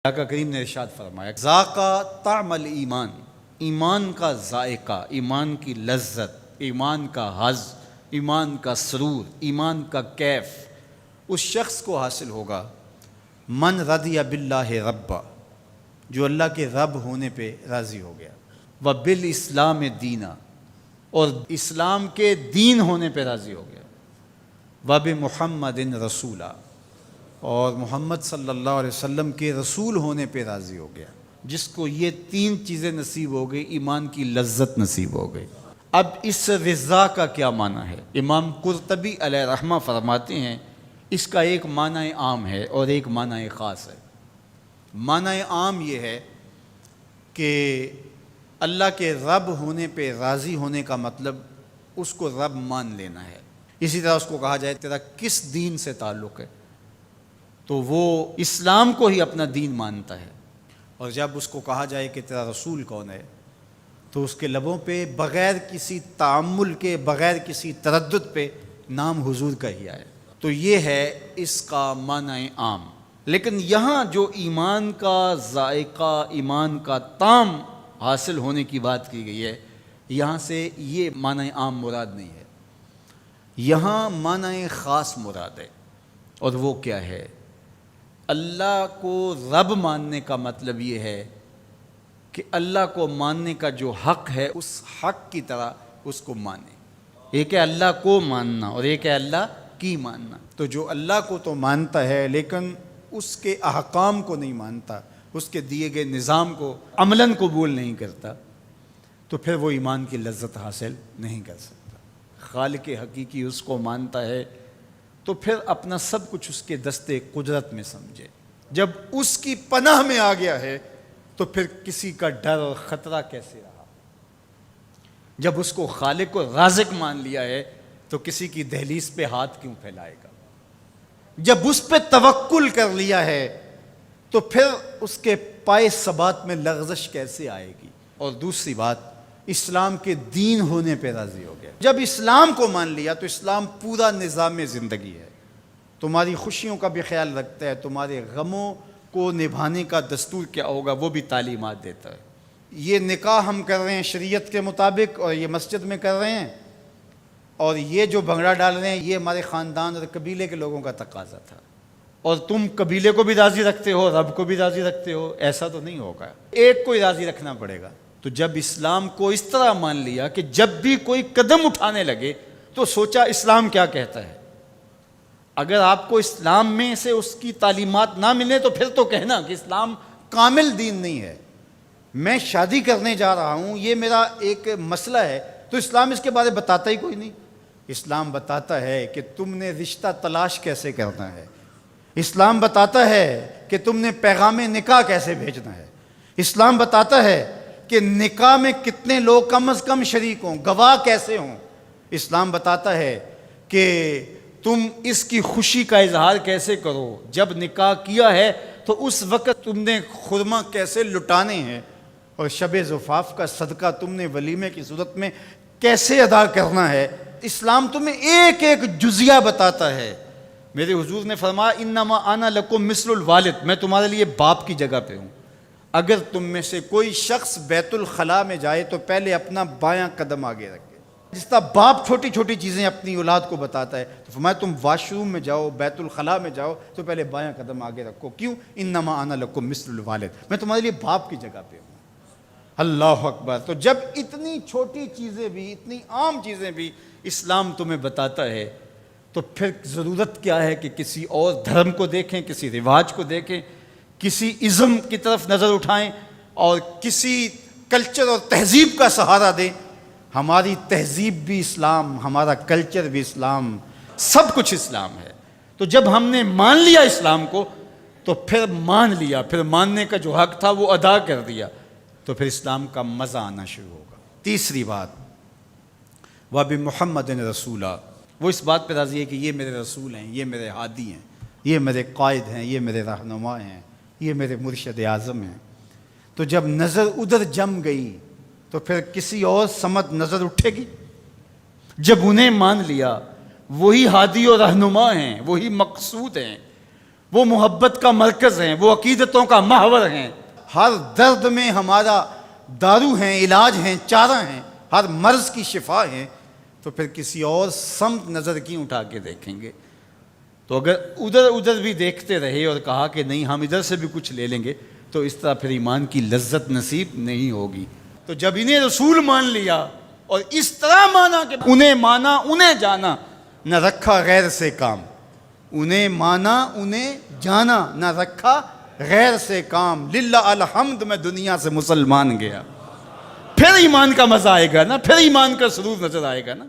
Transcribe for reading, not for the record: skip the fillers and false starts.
آقا کریم نے ارشاد فرمایا ذاقا طعم الایمان، ایمان کا ذائقہ، ایمان کی لذت، ایمان کا حظ، ایمان کا سرور، ایمان کا کیف اس شخص کو حاصل ہوگا من رضی باللہ ربا، جو اللہ کے رب ہونے پہ راضی ہو گیا، وبالاسلام دینا، اور اسلام کے دین ہونے پہ راضی ہو گیا، وبمحمد رسولا، اور محمد صلی اللہ علیہ وسلم کے رسول ہونے پہ راضی ہو گیا۔ جس کو یہ تین چیزیں نصیب ہو گئی، ایمان کی لذت نصیب ہو گئی۔ اب اس رضا کا کیا معنی ہے؟ امام قرطبی علیہ رحمہ فرماتے ہیں اس کا ایک معنی عام ہے اور ایک معنی خاص ہے۔ معنی عام یہ ہے کہ اللہ کے رب ہونے پہ راضی ہونے کا مطلب اس کو رب مان لینا ہے۔ اسی طرح اس کو کہا جائے تیرا کس دین سے تعلق ہے، تو وہ اسلام کو ہی اپنا دین مانتا ہے۔ اور جب اس کو کہا جائے کہ تیرا رسول کون ہے، تو اس کے لبوں پہ بغیر کسی تعمل کے، بغیر کسی تردد پہ نام حضور کا ہی آئے۔ تو یہ ہے اس کا معنی عام۔ لیکن یہاں جو ایمان کا ذائقہ، ایمان کا طعم حاصل ہونے کی بات کی گئی ہے، یہاں سے یہ معنی عام مراد نہیں ہے، یہاں معنی خاص مراد ہے۔ اور وہ کیا ہے؟ اللہ کو رب ماننے کا مطلب یہ ہے کہ اللہ کو ماننے کا جو حق ہے اس حق کی طرح اس کو مانے۔ ایک ہے اللہ کو ماننا اور ایک ہے اللہ کی ماننا۔ تو جو اللہ کو تو مانتا ہے لیکن اس کے احکام کو نہیں مانتا، اس کے دیے گئے نظام کو عملاً قبول نہیں کرتا، تو پھر وہ ایمان کی لذت حاصل نہیں کر سکتا۔ خالق حقیقی اس کو مانتا ہے تو پھر اپنا سب کچھ اس کے دستے قدرت میں سمجھے۔ جب اس کی پناہ میں آ گیا ہے تو پھر کسی کا ڈر اور خطرہ کیسے رہا؟ جب اس کو خالق و رازق مان لیا ہے تو کسی کی دہلیز پہ ہاتھ کیوں پھیلائے گا؟ جب اس پہ توکل کر لیا ہے تو پھر اس کے پائے ثبات میں لغزش کیسے آئے گی؟ اور دوسری بات، اسلام کے دین ہونے پہ راضی ہو گیا۔ جب اسلام کو مان لیا تو اسلام پورا نظام زندگی ہے، تمہاری خوشیوں کا بھی خیال رکھتا ہے، تمہارے غموں کو نبھانے کا دستور کیا ہوگا وہ بھی تعلیمات دیتا ہے۔ یہ نکاح ہم کر رہے ہیں شریعت کے مطابق اور یہ مسجد میں کر رہے ہیں، اور یہ جو بھنگڑا ڈال رہے ہیں یہ ہمارے خاندان اور قبیلے کے لوگوں کا تقاضا تھا، اور تم قبیلے کو بھی راضی رکھتے ہو، رب کو بھی راضی رکھتے ہو، ایسا تو نہیں ہوگا، ایک کو ہی راضی رکھنا پڑے گا۔ تو جب اسلام کو اس طرح مان لیا کہ جب بھی کوئی قدم اٹھانے لگے تو سوچا اسلام کیا کہتا ہے۔ اگر آپ کو اسلام میں سے اس کی تعلیمات نہ ملے تو پھر تو کہنا کہ اسلام کامل دین نہیں ہے۔ میں شادی کرنے جا رہا ہوں، یہ میرا ایک مسئلہ ہے، تو اسلام اس کے بارے بتاتا ہی کوئی نہیں۔ اسلام بتاتا ہے کہ تم نے رشتہ تلاش کیسے کرنا ہے، اسلام بتاتا ہے کہ تم نے پیغام نکاح کیسے بھیجنا ہے، اسلام بتاتا ہے کہ نکاح میں کتنے لوگ کم از کم شریک ہوں، گواہ کیسے ہوں، اسلام بتاتا ہے کہ تم اس کی خوشی کا اظہار کیسے کرو، جب نکاح کیا ہے تو اس وقت تم نے خرما کیسے لٹانے ہیں، اور شب زفاف کا صدقہ تم نے ولیمے کی صورت میں کیسے ادا کرنا ہے۔ اسلام تمہیں ایک ایک جزیہ بتاتا ہے۔ میرے حضور نے فرمایا انما انا لکم مثل الوالد، میں تمہارے لیے باپ کی جگہ پہ ہوں۔ اگر تم میں سے کوئی شخص بیت الخلاء میں جائے تو پہلے اپنا بایاں قدم آگے رکھے۔ جس طرح باپ چھوٹی چھوٹی چیزیں اپنی اولاد کو بتاتا ہے، تو فرمایا تم واش روم میں جاؤ، بیت الخلاء میں جاؤ تو پہلے بایاں قدم آگے رکھو۔ کیوں؟ انما انا لکم مثل الوالد، میں تمہارے لیے باپ کی جگہ پہ ہوں۔ اللہ اکبر۔ تو جب اتنی چھوٹی چیزیں بھی، اتنی عام چیزیں بھی اسلام تمہیں بتاتا ہے تو پھر ضرورت کیا ہے کہ کسی اور دھرم کو دیکھیں، کسی رواج کو دیکھیں، کسی ازم کی طرف نظر اٹھائیں اور کسی کلچر اور تہذیب کا سہارا دیں۔ ہماری تہذیب بھی اسلام، ہمارا کلچر بھی اسلام، سب کچھ اسلام ہے۔ تو جب ہم نے مان لیا اسلام کو تو پھر مان لیا، پھر ماننے کا جو حق تھا وہ ادا کر دیا، تو پھر اسلام کا مزہ آنا شروع ہوگا۔ تیسری بات، وَبِمُحَمَّدٍ رَسُولًا، وہ اس بات پہ راضی ہے کہ یہ میرے رسول ہیں، یہ میرے ہادی ہیں، یہ میرے قائد ہیں، یہ میرے رہنما ہیں، یہ میرے مرشد اعظم ہیں۔ تو جب نظر ادھر جم گئی تو پھر کسی اور سمت نظر اٹھے گی؟ جب انہیں مان لیا، وہی ہادی اور رہنما ہیں، وہی مقصود ہیں، وہ محبت کا مرکز ہیں، وہ عقیدتوں کا محور ہیں، ہر درد میں ہمارا دارو ہیں، علاج ہیں، چارہ ہیں، ہر مرض کی شفا ہیں، تو پھر کسی اور سمت نظر کیوں اٹھا کے دیکھیں گے؟ تو اگر ادھر بھی دیکھتے رہے اور کہا کہ نہیں ہم ادھر سے بھی کچھ لے لیں گے، تو اس طرح پھر ایمان کی لذت نصیب نہیں ہوگی۔ تو جب انہیں رسول مان لیا اور اس طرح مانا کہ انہیں مانا انہیں جانا، نہ رکھا غیر سے کام، انہیں مانا انہیں جانا، نہ رکھا غیر سے کام، للہ الحمد میں دنیا سے مسلمان گیا، پھر ایمان کا مزہ آئے گا نا، پھر ایمان کا سرور نظر آئے گا نا۔